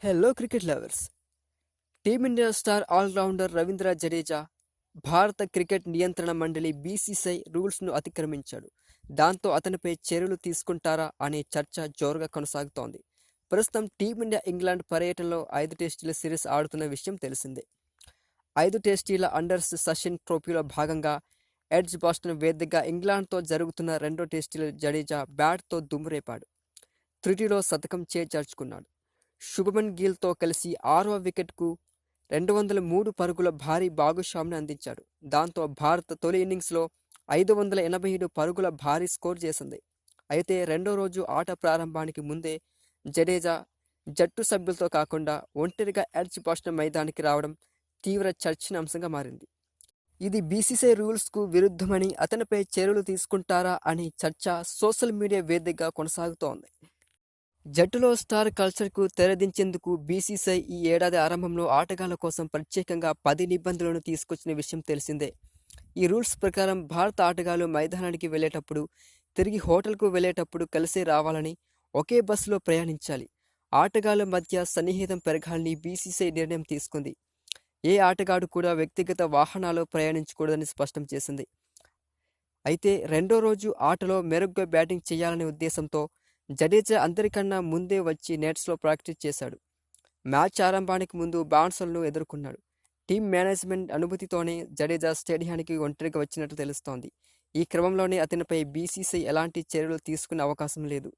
Hello cricket lovers. Team India star allrounder Ravindra Jadeja భారత cricket నియంత్రణ మండలి బీసీసీఐ రూల్స్ను అతిక్రమించాడు. దాంతో అతనిపై చర్యలు తీసుకుంటారా అనే చర్చ జోరుగా కొనసాగుతోంది. ప్రస్తుతం టీమిండియా ఇంగ్లాండ్ పర్యటనలో 5 టెస్టుల సిరీస్ ఆడుతున్న విషయం తెలిసిందే. 5 టెస్టీల అండర్స్ సచిన్ ట్రోఫీలో భాగంగా ఎడ్జ్ బాస్టన్ వేదికగా ఇంగ్లాండ్తో జరుగుతున్న 2వ టెస్టులో జడేజా బ్యాట్తో దుమ్మురేపాడు. త్రుటిలో శతకం చేజార్చుకున్నాడు. శుభమన్ గిల్తో కలిసి 6వ వికెట్కు 203 పరుగుల భారీ భాగస్వామిని అందించాడు. దాంతో భారత్ తొలి ఇన్నింగ్స్లో 587 పరుగుల భారీ స్కోర్ చేసింది. అయితే రెండో రోజు ఆట ప్రారంభానికి ముందే జడేజా జట్టు సభ్యులతో కాకుండా ఒంటరిగా ఎడ్జ్ బాస్టన్ మైదానికి రావడం తీవ్ర చర్చనీయాంశంగా మారింది. ఇది బీసీసీఐ రూల్స్కు విరుద్ధమని, అతనిపై చర్యలు తీసుకుంటారా అనే చర్చ సోషల్ మీడియా వేదికగా కొనసాగుతోంది. జట్టులో స్టార్ కల్చర్కు తెరదించేందుకు బీసీసీఐ ఈ ఏడాది ఆరంభంలో ఆటగాళ్ల కోసం ప్రత్యేకంగా 10 నిబంధనలను తీసుకొచ్చిన విషయం తెలిసిందే. ఈ రూల్స్ ప్రకారం భారత ఆటగాళ్లు మైదానానికి వెళ్లేటప్పుడు, తిరిగి హోటల్కు వెళ్లేటప్పుడు కలిసే రావాలని, ఒకే బస్సులో ప్రయాణించాలి. ఆటగాళ్ల మధ్య సన్నిహితం పెరగాలని బీసీసీఐ నిర్ణయం తీసుకుంది. ఏ ఆటగాడు కూడా వ్యక్తిగత వాహనాల్లో ప్రయాణించకూడదని స్పష్టం చేసింది. అయితే రెండో రోజు ఆటలో మెరుగ్గా బ్యాటింగ్ చేయాలనే ఉద్దేశంతో జడేజా అందరికన్నా ముందే వచ్చి నెట్స్లో ప్రాక్టీస్ చేశాడు. మ్యాచ్ ఆరంభానికి ముందు బౌన్సర్లను ఎదుర్కొన్నాడు. టీం మేనేజ్మెంట్ అనుమతితోనే జడేజా స్టేడియానికి ఒంటరిగా వచ్చినట్టు తెలుస్తోంది. ఈ క్రమంలోనే అతనిపై బీసీసీఐ ఎలాంటి చర్యలు తీసుకునే అవకాశం లేదు.